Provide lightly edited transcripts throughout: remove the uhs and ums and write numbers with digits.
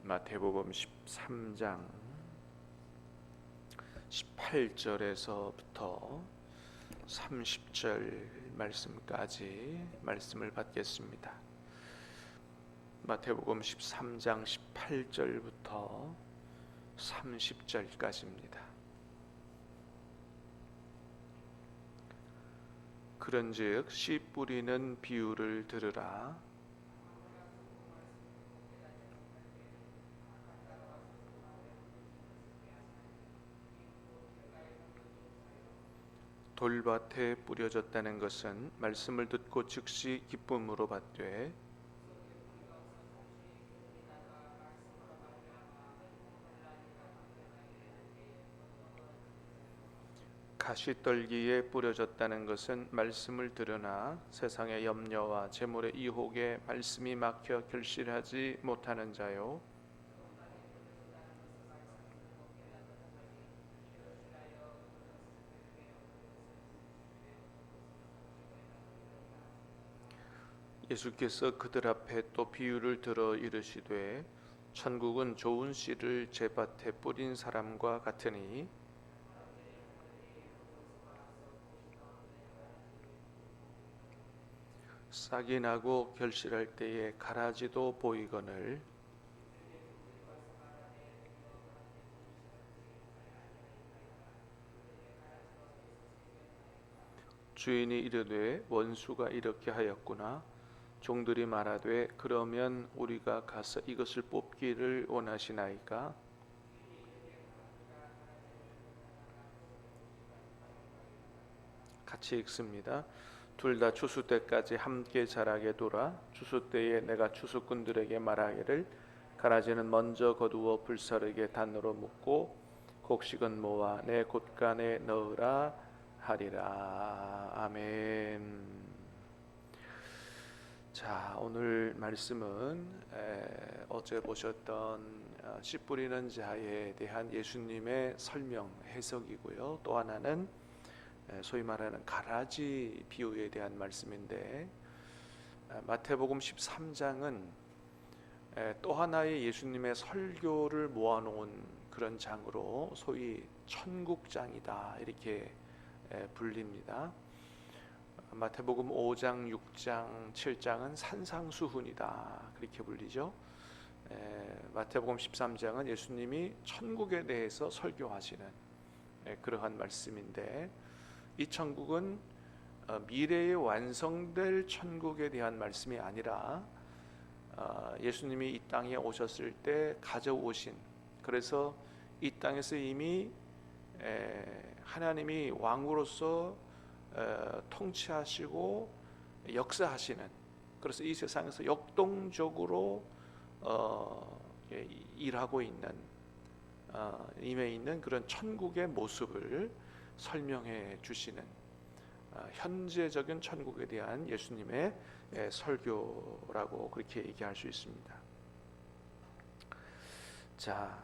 마태복음 13장 18절에서부터 30절 말씀까지 말씀을 받겠습니다. 마태복음 13장 18절부터 30절까지입니다. 그런즉 씨 뿌리는 비유를 들으라. 돌밭에 뿌려졌다는 것은 말씀을 듣고 즉시 기쁨으로 받되 가시떨기에 뿌려졌다는 것은 말씀을 들으나 세상의 염려와 재물의 유혹에 말씀이 막혀 결실하지 못하는 자요. 예수께서 그들 앞에 또 비유를 들어 이르시되 천국은 좋은 씨를 제 밭에 뿌린 사람과 같으니 싹이 나고 결실할 때에 가라지도 보이거늘 주인이 이르되 원수가 이렇게 하였구나. 종들이 말하되 그러면 우리가 가서 이것을 뽑기를 원하시나이까? 같이 읽습니다. 둘 다 추수 때까지 함께 자라게 둬라. 추수 때에 내가 추수꾼들에게 말하기를 가라지는 먼저 거두어 불사르게 단으로 묶고 곡식은 모아 내 곳간에 넣으라 하리라. 아멘. 자, 오늘 말씀은 어제 보셨던 씨 뿌리는 자에 대한 예수님의 설명 해석이고요. 또 하나는 소위 말하는 가라지 비유에 대한 말씀인데, 마태복음 13장은 또 하나의 예수님의 설교를 모아놓은 그런 장으로 소위 천국장이다 이렇게 불립니다. 마태복음 5장, 6장, 7장은 산상수훈이다 그렇게 불리죠. 마태복음 13장은 예수님이 천국에 대해서 설교하시는 그러한 말씀인데, 이 천국은 미래에 완성될 천국에 대한 말씀이 아니라 예수님이 이 땅에 오셨을 때 가져오신, 그래서 이 땅에서 이미 하나님이 왕으로서 통치하시고 역사하시는, 그래서 이 세상에서 역동적으로 일하고 있는 임해 있는 그런 천국의 모습을 설명해 주시는 현재적인 천국에 대한 예수님의 설교라고 그렇게 얘기할 수 있습니다. 자,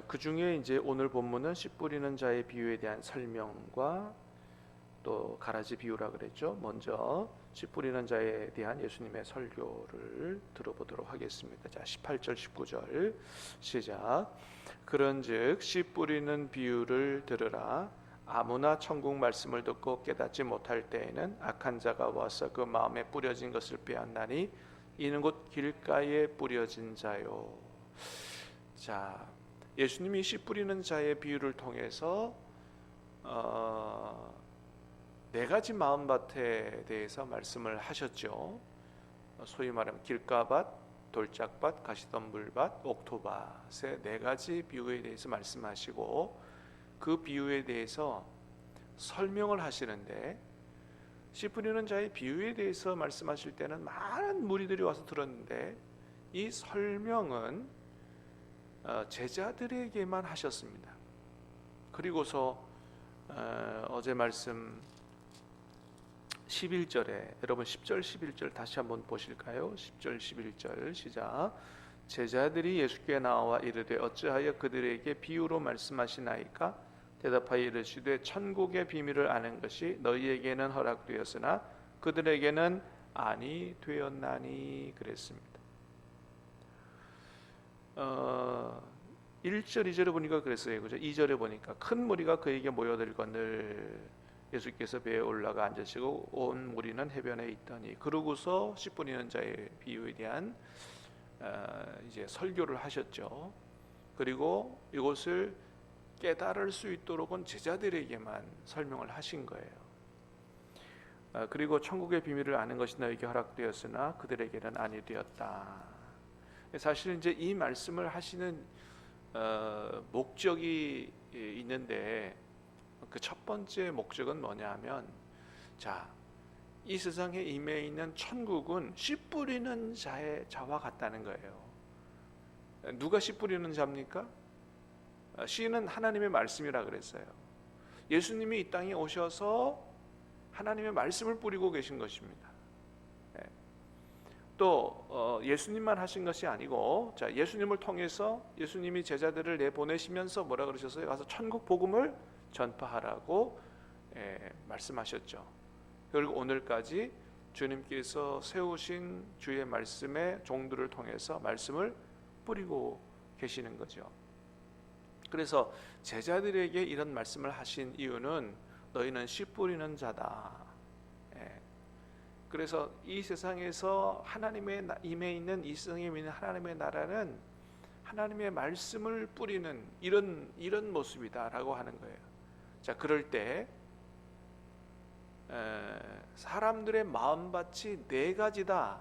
그 중에 이제 오늘 본문은 씨 뿌리는 자의 비유에 대한 설명과 또 가라지 비유라 그랬죠. 먼저 씨 뿌리는 자에 대한 예수님의 설교를 들어보도록 하겠습니다. 자, 18절 19절 시작. 그런즉 씨 뿌리는 비유를 들으라. 아무나 천국 말씀을 듣고 깨닫지 못할 때에는 악한 자가 와서 그 마음에 뿌려진 것을 빼앗나니 이는 곧 길가에 뿌려진 자요. 자, 예수님이 씨 뿌리는 자의 비유를 통해서 네 가지 마음밭에 대해서 말씀을 하셨죠. 소위 말하면 길가밭, 돌짝밭, 가시덤불밭, 옥토밭의 네 가지 비유에 대해서 말씀하시고, 그 비유에 대해서 설명을 하시는데, 씨 뿌리는 자의 비유에 대해서 말씀하실 때는 많은 무리들이 와서 들었는데 이 설명은 제자들에게만 하셨습니다. 그리고서 어제 말씀 11절에 여러분 10절 11절 다시 한번 보실까요? 10절 11절 시작. 제자들이 예수께 나와 이르되 어찌하여 그들에게 비유로 말씀하시나이까? 대답하여 이르시되 천국의 비밀을 아는 것이 너희에게는 허락되었으나 그들에게는 아니 되었나니 그랬습니다. 어, 1절, 2절에 보니까 그랬어요. 그죠? 2절에 보니까 큰 무리가 그에게 모여들거늘 예수께서 배에 올라가 앉으시고 온 무리는 해변에 있더니, 그러고서 씨 뿌리는 자의 비유에 대한 이제 설교를 하셨죠. 그리고 이것을 깨달을 수 있도록은 제자들에게만 설명을 하신 거예요. 그리고 천국의 비밀을 아는 것이 너에게 허락되었으나 그들에게는 아니 되었다. 사실 이제 이 말씀을 하시는 목적이 있는데, 그 첫 번째 목적은 뭐냐면, 자, 이 세상에 임해 있는 천국은 씨 뿌리는 자와 같다는 거예요. 누가 씨 뿌리는 자입니까? 씨는 하나님의 말씀이라 그랬어요. 예수님이 이 땅에 오셔서 하나님의 말씀을 뿌리고 계신 것입니다. 또 예수님만 하신 것이 아니고, 자, 예수님을 통해서 예수님이 제자들을 내보내시면서 뭐라 그러셨어요? 가서 천국 복음을 전파하라고 말씀하셨죠. 그리고 오늘까지 주님께서 세우신 주의 말씀의 종들을 통해서 말씀을 뿌리고 계시는 거죠. 그래서 제자들에게 이런 말씀을 하신 이유는 너희는 씨 뿌리는 자다. 그래서 이 세상에서 하나님의 임해 있는, 이 세상에 있는 하나님의 나라는 하나님의 말씀을 뿌리는 이런 모습이다라고 하는 거예요. 자, 그럴 때 사람들의 마음밭이 네 가지다.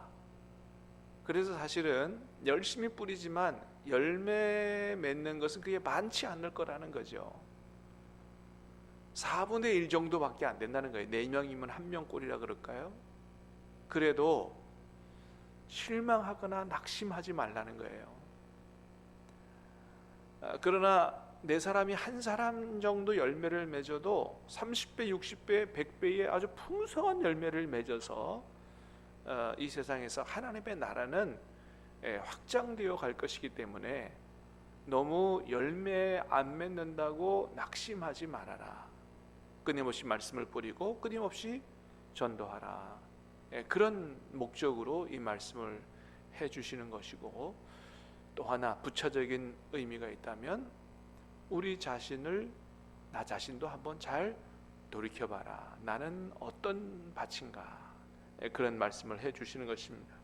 그래서 사실은 열심히 뿌리지만 열매 맺는 것은 그게 많지 않을 거라는 거죠. 4분의 1 정도밖에 안 된다는 거예요. 4명이면 1명 꼴이라 그럴까요? 그래도 실망하거나 낙심하지 말라는 거예요. 그러나 네 사람이 한 사람 정도 열매를 맺어도 30배, 60배, 100배의 아주 풍성한 열매를 맺어서 이 세상에서 하나님의 나라는 확장되어 갈 것이기 때문에 너무 열매 안 맺는다고 낙심하지 말아라. 끊임없이 말씀을 뿌리고 끊임없이 전도하라. 그런 목적으로 이 말씀을 해주시는 것이고, 또 하나 부차적인 의미가 있다면 우리 자신을, 나 자신도 한번 잘 돌이켜봐라. 나는 어떤 밭인가? 그런 말씀을 해주시는 것입니다.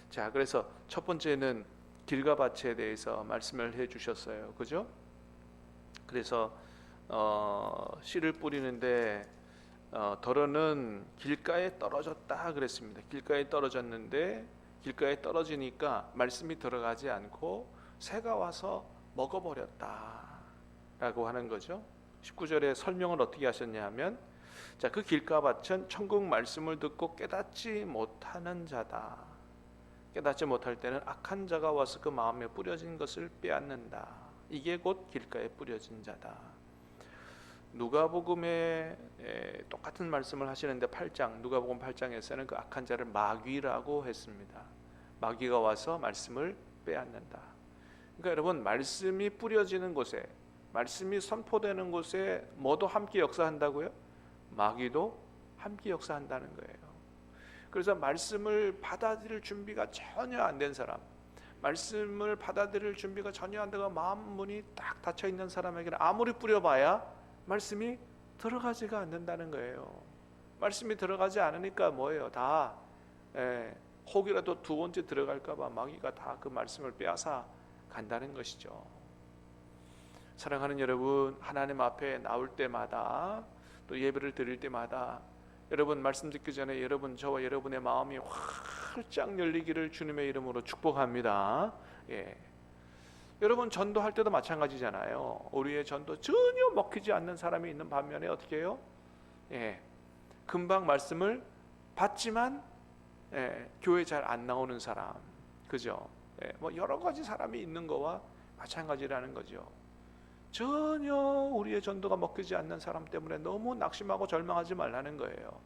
자, 그래서 첫 번째는 길과 밭에 대해서 말씀을 해주셨어요. 그죠? 그래서 씨를 뿌리는데 덜어는 길가에 떨어졌다 그랬습니다. 길가에 떨어졌는데 길가에 떨어지니까 말씀이 들어가지 않고 새가 와서 먹어버렸다 라고 하는 거죠. 19절에 설명을 어떻게 하셨냐 하면, 자, 그 길가밭은 천국 말씀을 듣고 깨닫지 못하는 자다. 깨닫지 못할 때는 악한 자가 와서 그 마음에 뿌려진 것을 빼앗는다. 이게 곧 길가에 뿌려진 자다. 누가복음에 똑같은 말씀을 하시는데 8장, 누가복음 8장에서는 그 악한 자를 마귀라고 했습니다. 마귀가 와서 말씀을 빼앗는다. 그러니까 여러분, 말씀이 뿌려지는 곳에, 말씀이 선포되는 곳에 뭐도 함께 역사한다고요? 마귀도 함께 역사한다는 거예요. 그래서 말씀을 받아들일 준비가 전혀 안 된 사람, 말씀을 받아들일 준비가 전혀 안 되고 마음 문이 딱 닫혀 있는 사람에게는 아무리 뿌려봐야 말씀이 들어가지가 않는다는 거예요. 말씀이 들어가지 않으니까 뭐예요? 다 혹이라도 두 번째 들어갈까 봐 마귀가 다 그 말씀을 빼앗아 간다는 것이죠. 사랑하는 여러분, 하나님 앞에 나올 때마다, 또 예배를 드릴 때마다 여러분 말씀 듣기 전에 여러분, 저와 여러분의 마음이 활짝 열리기를 주님의 이름으로 축복합니다. 여러분 전도할 때도 마찬가지잖아요. 우리의 전도 전혀 먹히지 않는 사람이 있는 반면에 어떻게 해요? 금방 말씀을 받지만 교회 잘 안 나오는 사람, 그죠? 뭐 여러 가지 사람이 있는 거와 마찬가지라는 거죠. 전혀 우리의 전도가 먹히지 않는 사람 때문에 너무 낙심하고 절망하지 말라는 거예요.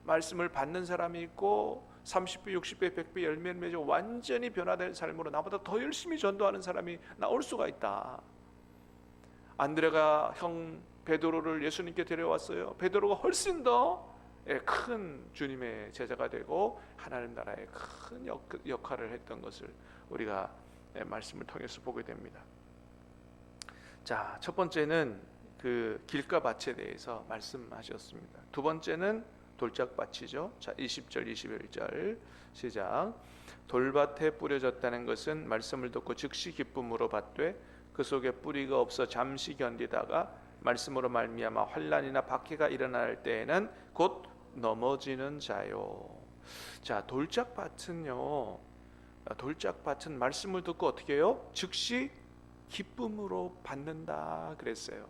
말씀을 받는 사람이 있고 30배, 60배, 100배 열매를 맺어 완전히 변화된 삶으로 나보다 더 열심히 전도하는 사람이 나올 수가 있다. 안드레가 형 베드로를 예수님께 데려왔어요. 베드로가 훨씬 더 큰 주님의 제자가 되고 하나님 나라의 큰 역할을 했던 것을 우리가 말씀을 통해서 보게 됩니다. 자, 첫 번째는 그 길가밭에 대해서 말씀하셨습니다. 두 번째는 돌짝밭이죠. 자, 20절 21절 시작. 돌밭에 뿌려졌다는 것은 말씀을 듣고 즉시 기쁨으로 받되 그 속에 뿌리가 없어 잠시 견디다가 말씀으로 말미암아 환난이나 박해가 일어날 때에는 곧 넘어지는 자요. 자, 돌짝밭은요, 돌짝밭은 말씀을 듣고 어떻게 해요? 즉시 기쁨으로 받는다 그랬어요.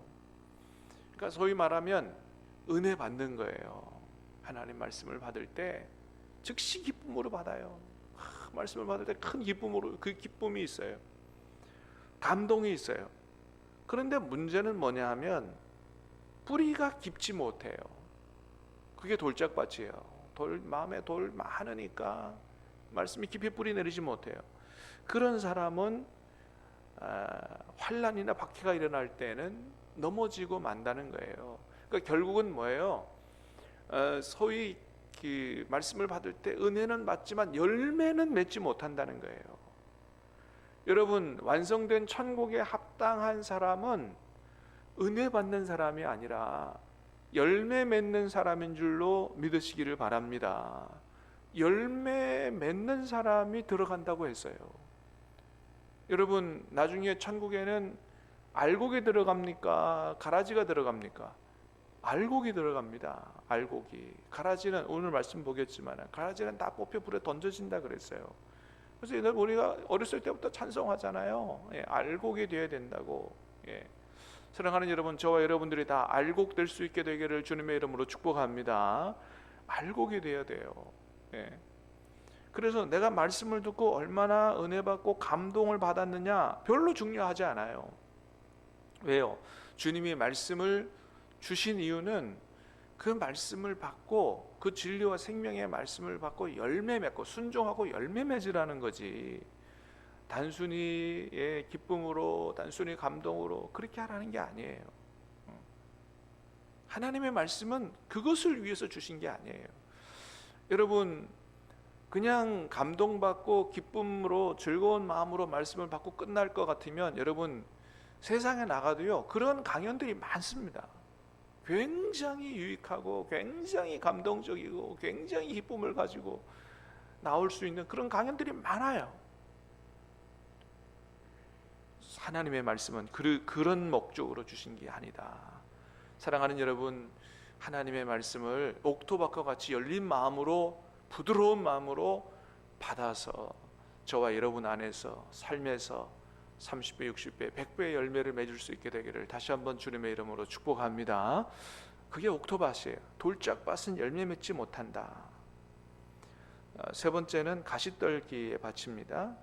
그러니까 소위 말하면 은혜 받는 거예요. 하나님 말씀을 받을 때 즉시 기쁨으로 받아요. 말씀을 받을 때 큰 기쁨으로, 그 기쁨이 있어요. 감동이 있어요. 그런데 문제는 뭐냐 하면 뿌리가 깊지 못해요. 그게 돌짝밭이에요. 마음에 돌 많으니까 말씀이 깊이 뿌리 내리지 못해요. 그런 사람은 환난이나 박해가 일어날 때는 넘어지고 만다는 거예요. 그러니까 결국은 뭐예요? 소위 그 말씀을 받을 때 은혜는 받지만 열매는 맺지 못한다는 거예요. 여러분, 완성된 천국에 합당한 사람은 은혜 받는 사람이 아니라 열매 맺는 사람인 줄로 믿으시기를 바랍니다. 열매 맺는 사람이 들어간다고 했어요. 여러분, 나중에 천국에는 알곡이 들어갑니까? 가라지가 들어갑니까? 알곡이 들어갑니다. 알곡이. 가라지는 오늘 말씀 보겠지만 가라지는 다 뽑혀 불에 던져진다 그랬어요. 그래서 우리가 어렸을 때부터 찬송하잖아요. 알곡이 되어야 된다고. 사랑하는 여러분, 저와 여러분들이 다 알곡 될 수 있게 되기를 주님의 이름으로 축복합니다. 알곡이 되어야 돼요. 그래서 내가 말씀을 듣고 얼마나 은혜 받고 감동을 받았느냐 별로 중요하지 않아요. 왜요? 주님이 말씀을 주신 이유는 그 말씀을 받고 그 진리와 생명의 말씀을 받고 열매 맺고 순종하고 열매 맺으라는 거지, 단순히 기쁨으로 단순히 감동으로 그렇게 하라는 게 아니에요. 하나님의 말씀은 그것을 위해서 주신 게 아니에요. 여러분, 그냥 감동받고 기쁨으로 즐거운 마음으로 말씀을 받고 끝날 것 같으면 여러분, 세상에 나가도요 그런 강연들이 많습니다. 굉장히 유익하고 굉장히 감동적이고 굉장히 기쁨을 가지고 나올 수 있는 그런 강연들이 많아요. 하나님의 말씀은 그런 목적으로 주신 게 아니다. 사랑하는 여러분, 하나님의 말씀을 옥토밭과 같이 열린 마음으로, 부드러운 마음으로 받아서 저와 여러분 안에서 삶에서 30배, 60배, 100배의 열매를 맺을 수 있게 되기를 다시 한번 주님의 이름으로 축복합니다. 그게 옥토밭이에요. 돌짝밭은 열매 맺지 못한다. 세 번째는 가시떨기의 밭입니다.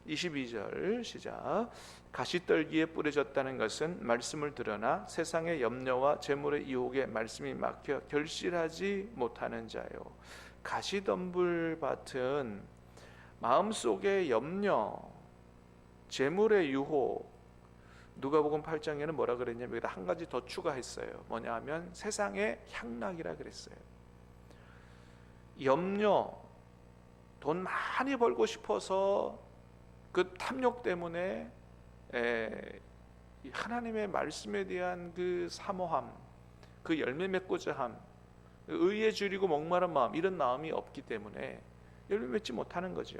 22절 시작. 가시떨기에 뿌려졌다는 것은 말씀을 들으나 세상의 염려와 재물의 유혹에 말씀이 막혀 결실하지 못하는 자요. 가시덤불밭은 마음속의 염려, 재물의 유혹, 누가복음 8장에는 뭐라 그랬냐면 여기다 한 가지 더 추가했어요. 뭐냐 하면 세상의 향락이라 그랬어요. 염려, 돈 많이 벌고 싶어서 그 탐욕 때문에 하나님의 말씀에 대한 그 사모함, 그 열매 맺고자 함, 의에 줄이고 목마른 마음, 이런 마음이 없기 때문에 열매 맺지 못하는 거죠.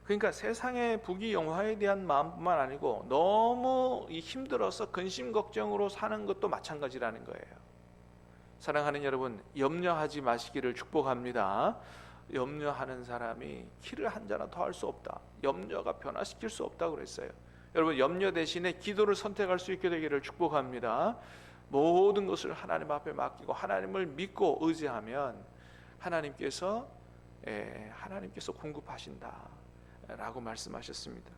그러니까 세상의 부귀영화에 대한 마음뿐만 아니고 너무 힘들어서 근심 걱정으로 사는 것도 마찬가지라는 거예요. 사랑하는 여러분, 염려하지 마시기를 축복합니다. 염려하는 사람이 키를 한 자나 더 할 수 없다. 염려가 변화시킬 수 없다고 그랬어요. 여러분, 염려 대신에 기도를 선택할 수 있게 되기를 축복합니다. 모든 것을 하나님 앞에 맡기고 하나님을 믿고 의지하면 하나님께서 공급하신다 라고 말씀하셨습니다.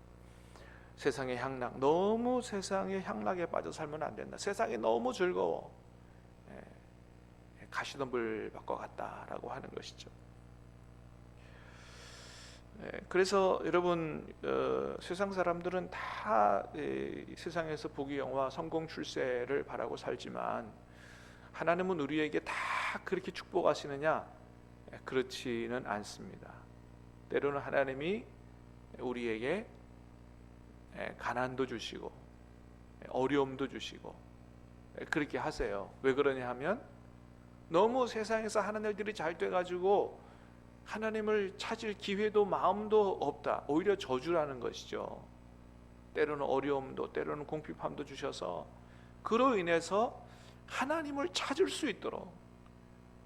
세상의 향락, 너무 세상의 향락에 빠져 살면 안 된다. 세상이 너무 즐거워, 가시덤불밭과 같다라고 하는 것이죠. 그래서 여러분, 세상 사람들은 다 세상에서 부귀영화, 성공, 출세를 바라고 살지만 하나님은 우리에게 다 그렇게 축복하시느냐? 그렇지는 않습니다. 때로는 하나님이 우리에게 가난도 주시고 어려움도 주시고 그렇게 하세요. 왜 그러냐 하면 너무 세상에서 하는 일들이 잘 돼가지고 하나님을 찾을 기회도 마음도 없다. 오히려 저주라는 것이죠. 때로는 어려움도 때로는 궁핍함도 주셔서 그로 인해서 하나님을 찾을 수 있도록,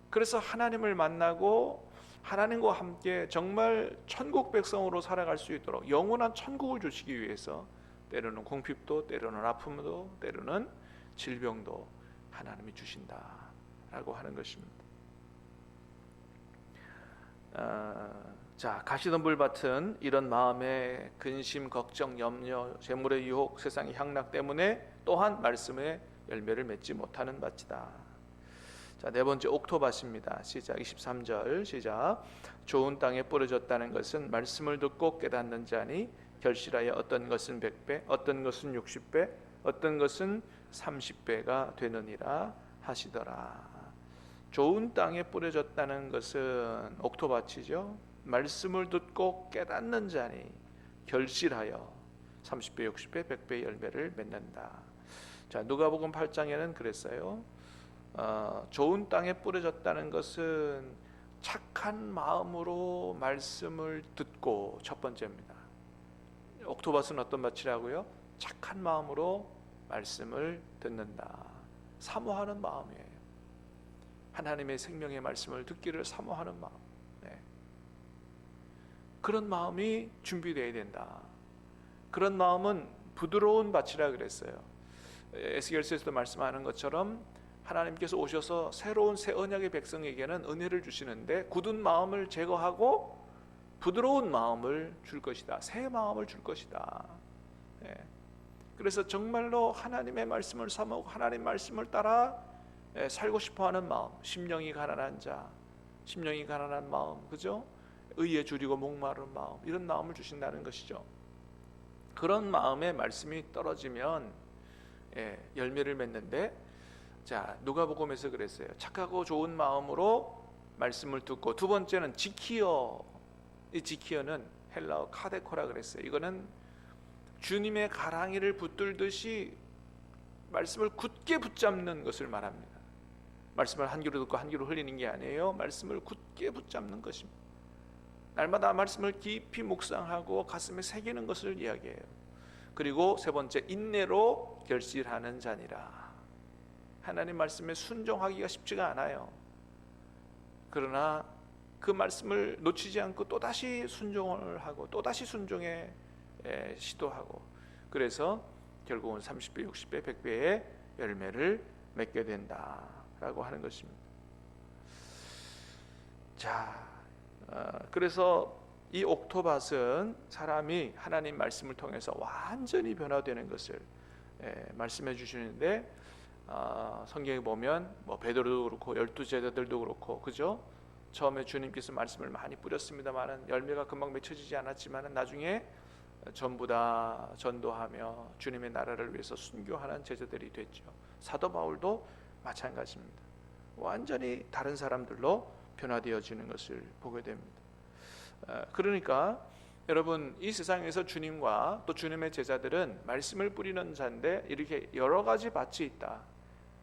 그래서 하나님을 만나고 하나님과 함께 정말 천국 백성으로 살아갈 수 있도록 영원한 천국을 주시기 위해서 때로는 궁핍도 때로는 아픔도 때로는 질병도 하나님이 주신다라고 하는 것입니다. 자, 가시덤불 밭은 이런 마음의 근심, 걱정, 염려, 재물의 유혹, 세상의 향락 때문에 또한 말씀의 열매를 맺지 못하는 밭이다. 자, 네 번째 옥토밭입니다. 시작. 23절 시작. 좋은 땅에 뿌려졌다는 것은 말씀을 듣고 깨닫는 자니 결실하여 어떤 것은 100배, 어떤 것은 60배, 어떤 것은 30배가 되느니라 하시더라. 좋은 땅에 뿌려졌다는 것은 옥토밭이죠. 말씀을 듣고 깨닫는 자니 결실하여 30배, 60배, 100배 열매를 맺는다. 자, 누가복음 8장에는 그랬어요. 좋은 땅에 뿌려졌다는 것은 착한 마음으로 말씀을 듣고, 첫 번째입니다. 옥토밭은 어떤 밭이라고요? 착한 마음으로 말씀을 듣는다. 사모하는 마음이에요. 하나님의 생명의 말씀을 듣기를 사모하는 마음. 그런 마음이 준비되어야 된다. 그런 마음은 부드러운 밭이라 그랬어요. 에스겔서에서도 말씀하는 것처럼 하나님께서 오셔서 새로운 새 언약의 백성에게는 은혜를 주시는데 굳은 마음을 제거하고 부드러운 마음을 줄 것이다. 새 마음을 줄 것이다. 그래서 정말로 하나님의 말씀을 사모하고 하나님 말씀을 따라 살고 싶어하는 마음, 심령이 가난한 자, 심령이 가난한 마음, 그죠? 의에 줄이고 목마른 마음, 이런 마음을 주신다는 것이죠. 그런 마음에 말씀이 떨어지면 열매를 맺는데, 자, 누가복음에서 그랬어요. 착하고 좋은 마음으로 말씀을 듣고, 두 번째는 지키어. 이 지키어는 헬라어 카데코라 그랬어요. 이거는 주님의 가랑이를 붙들듯이 말씀을 굳게 붙잡는 것을 말합니다. 말씀을 한 귀로 듣고 한 귀로 흘리는 게 아니에요. 말씀을 굳게 붙잡는 것입니다. 날마다 말씀을 깊이 묵상하고 가슴에 새기는 것을 이야기해요. 그리고 세 번째, 인내로 결실하는 자니라. 하나님 말씀에 순종하기가 쉽지가 않아요. 그러나 그 말씀을 놓치지 않고 또다시 순종을 하고 또다시 순종에 시도하고, 그래서 결국은 30배, 60배, 100배의 열매를 맺게 된다라고 하는 것입니다. 자, 그래서 이 옥토밭은 사람이 하나님 말씀을 통해서 완전히 변화되는 것을 말씀해 주시는데, 성경에 보면 베드로도 그렇고 12제자들도 그렇고, 그죠? 처음에 주님께서 말씀을 많이 뿌렸습니다만은 열매가 금방 맺혀지지 않았지만은 나중에 전부 다 전도하며 주님의 나라를 위해서 순교하는 제자들이 됐죠. 사도 바울도 마찬가지입니다. 완전히 다른 사람들로 변화되어지는 것을 보게 됩니다. 그러니까 여러분, 이 세상에서 주님과 또 주님의 제자들은 말씀을 뿌리는 자인데 이렇게 여러 가지 밭이 있다.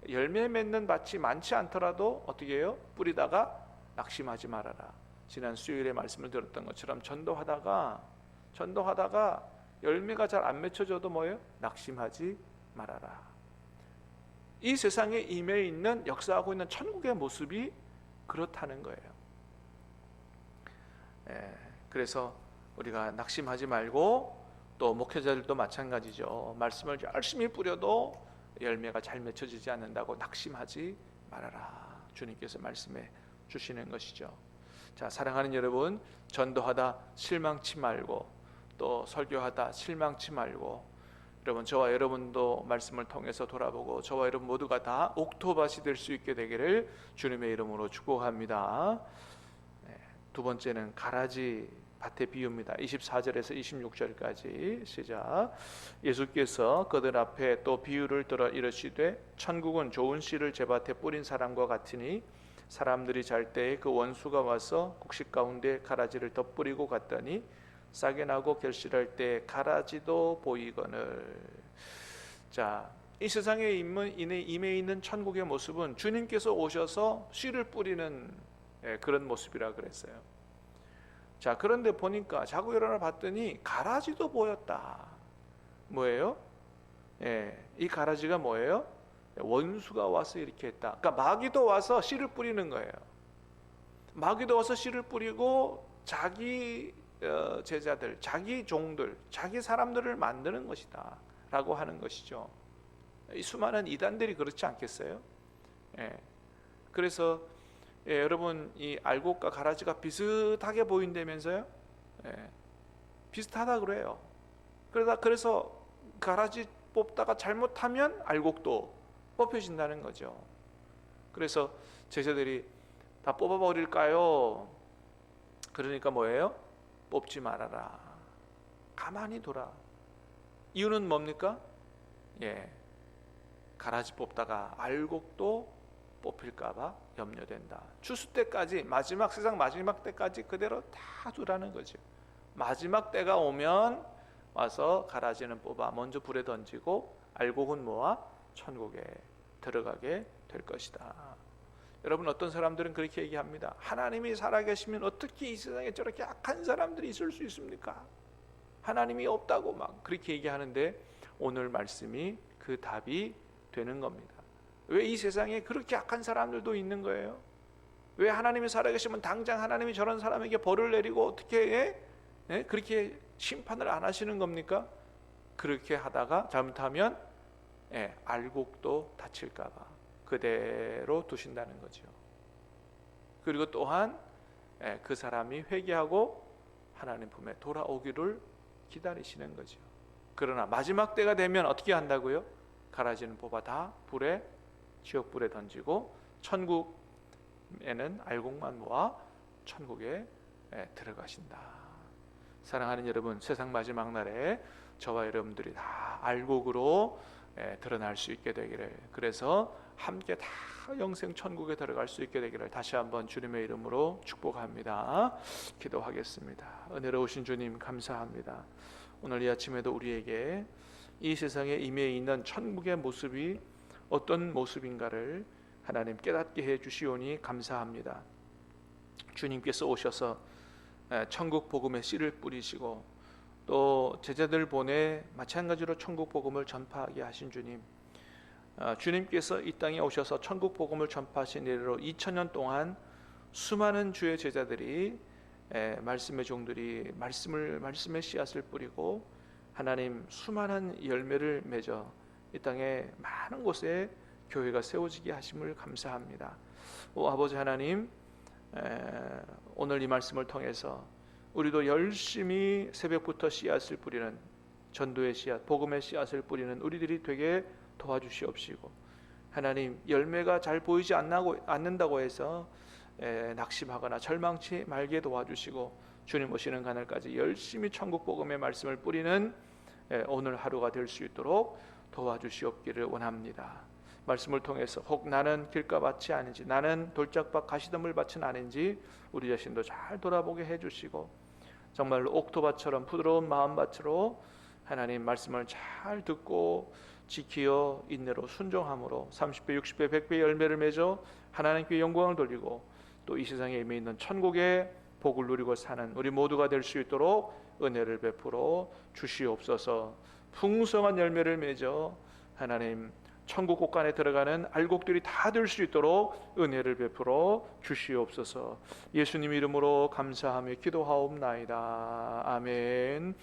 열매 맺는 밭이 많지 않더라도 어떻게 해요? 뿌리다가 낙심하지 말아라. 지난 수요일에 말씀을 들었던 것처럼 전도하다가 열매가 잘 안 맺혀져도 뭐예요? 낙심하지 말아라. 이 세상에 임해 있는, 역사하고 있는 천국의 모습이 그렇다는 거예요. 그래서 우리가 낙심하지 말고, 또 목회자들도 마찬가지죠. 말씀을 열심히 뿌려도 열매가 잘 맺혀지지 않는다고 낙심하지 말아라. 주님께서 말씀해 주시는 것이죠. 자, 사랑하는 여러분, 전도하다 실망치 말고, 또 설교하다 실망치 말고, 여러분, 저와 여러분도 말씀을 통해서 돌아보고 저와 여러분 모두가 다 옥토밭이 될 수 있게 되기를 주님의 이름으로 축복합니다. 두 번째는 가라지 밭의 비유입니다. 24절에서 26절까지 시작. 예수께서 그들 앞에 또 비유를 들어 이르시되 천국은 좋은 씨를 제 밭에 뿌린 사람과 같으니 사람들이 잘 때에 그 원수가 와서 곡식 가운데 가라지를 덧뿌리고 갔더니 싹이 나고 결실할 때 가라지도 보이거늘. 자, 이 세상에 임해 있는 천국의 모습은 주님께서 오셔서 씨를 뿌리는 그런 모습이라 그랬어요. 자, 그런데 보니까 자고 일어나 봤더니 가라지도 보였다. 뭐예요? 이 가라지가 뭐예요? 원수가 와서 이렇게 했다. 그러니까 마귀도 와서 씨를 뿌리는 거예요. 마귀도 와서 씨를 뿌리고 자기 제자들, 자기 종들, 자기 사람들을 만드는 것이다 라고 하는 것이죠. 이 수많은 이단들이 그렇지 않겠어요? 그래서 여러분, 이 알곡과 가라지가 비슷하게 보인다면서요? 비슷하다 그래요. 그래서 가라지 뽑다가 잘못하면 알곡도 뽑혀진다는 거죠. 그래서 제자들이 다 뽑아버릴까요? 그러니까 뭐예요? 뽑지 말아라. 가만히 둬라. 이유는 뭡니까? 가라지 뽑다가 알곡도 뽑힐까봐 염려된다. 추수 때까지, 세상 마지막 때까지 그대로 다 두라는 거죠. 마지막 때가 오면 와서 가라지는 뽑아 먼저 불에 던지고 알곡은 모아 천국에 들어가게 될 것이다. 여러분, 어떤 사람들은 그렇게 얘기합니다. 하나님이 살아계시면 어떻게 이 세상에 저렇게 악한 사람들이 있을 수 있습니까? 하나님이 없다고 막 그렇게 얘기하는데, 오늘 말씀이 그 답이 되는 겁니다. 왜 이 세상에 그렇게 악한 사람들도 있는 거예요? 왜 하나님이 살아계시면 당장 하나님이 저런 사람에게 벌을 내리고 어떻게 그렇게 심판을 안 하시는 겁니까? 그렇게 하다가 잘못하면 알곡도 다칠까 봐 그대로 두신다는 거죠. 그리고 또한 그 사람이 회개하고 하나님 품에 돌아오기를 기다리시는 거죠. 그러나 마지막 때가 되면 어떻게 한다고요? 가라지는 뽑아 다 지옥불에 던지고 천국에는 알곡만 모아 천국에 들어가신다. 사랑하는 여러분, 세상 마지막 날에 저와 여러분들이 다 알곡으로 드러날 수 있게 되기를, 그래서 함께 다 영생 천국에 들어갈 수 있게 되기를 다시 한번 주님의 이름으로 축복합니다. 기도하겠습니다. 은혜로우신 주님, 감사합니다. 오늘 이 아침에도 우리에게 이 세상에 임해 있는 천국의 모습이 어떤 모습인가를 하나님 깨닫게 해 주시오니 감사합니다. 주님께서 오셔서 천국 복음의 씨를 뿌리시고 또 제자들 보내 마찬가지로 천국 복음을 전파하게 하신 주님, 주님께서 이 땅에 오셔서 천국 복음을 전파하신 이래로 2000년 동안 수많은 주의 제자들이 말씀의 종들이 말씀의 씨앗을 뿌리고 하나님 수많은 열매를 맺어 이 땅에 많은 곳에 교회가 세워지게 하심을 감사합니다. 아버지 하나님, 오늘 이 말씀을 통해서 우리도 열심히 새벽부터 씨앗을 뿌리는, 전도의 씨앗, 복음의 씨앗을 뿌리는 우리들이 되게 도와주시옵시고, 하나님, 열매가 잘 보이지 않는다고 해서 낙심하거나 절망치 말게 도와주시고, 주님 오시는 그날까지 열심히 천국 복음의 말씀을 뿌리는 오늘 하루가 될 수 있도록 도와주시옵기를 원합니다. 말씀을 통해서 혹 나는 길가밭이 아닌지, 나는 돌짝밭 가시덤불 밭은 아닌지 우리 자신도 잘 돌아보게 해주시고, 정말로 옥토밭처럼 부드러운 마음밭으로 하나님 말씀을 잘 듣고 지키어 인내로 순종함으로 30배, 60배, 100배 열매를 맺어 하나님께 영광을 돌리고 또 이 세상에 임해 있는 천국의 복을 누리고 사는 우리 모두가 될 수 있도록 은혜를 베풀어 주시옵소서. 풍성한 열매를 맺어 하나님 천국 곳간에 들어가는 알곡들이 다 될 수 있도록 은혜를 베풀어 주시옵소서. 예수님 이름으로 감사하며 기도하옵나이다. 아멘.